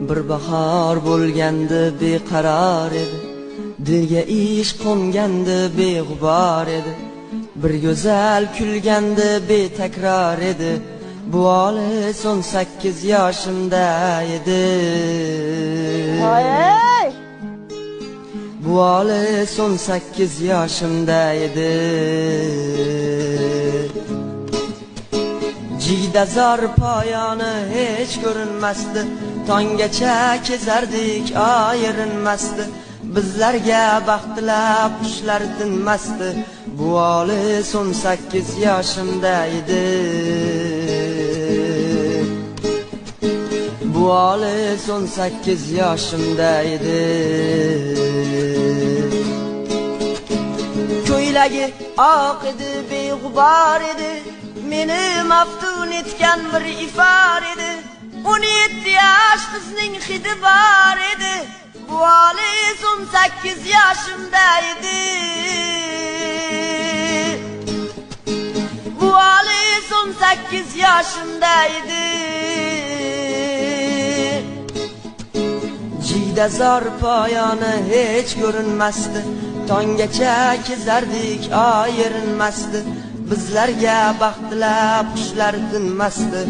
Bir bahor bo'lganda beqaror edi, dilga ish qo'nganda beg'ubor edi. Bir go'zal kulganda betakror edi, bu olis 18 yoshimda edi. Bu olis 18 yoshimda edi. Jiydazor poyoni hech ko'rinmasdi, tonggacha kezardik ayrinmasdi. Bizlarga baxtlab qushlar tinmasdi, bu olis 18 yoshimda edi. Bu olis 18 yoshimda edi. Ko'ylagi oq edi, beg'ubor edi, meni maftun etgan bir ifor edi. 17 yosh qizning hidi bor edi, bu olis 18 yoshimda edi. Bu olis 18 yoshimda edi. Jiydazor poyoni hech ko'rinmasdi, tonggacha kezardik ayrinmasdi. Bizlarga baxtlab qushlar tinmasdi,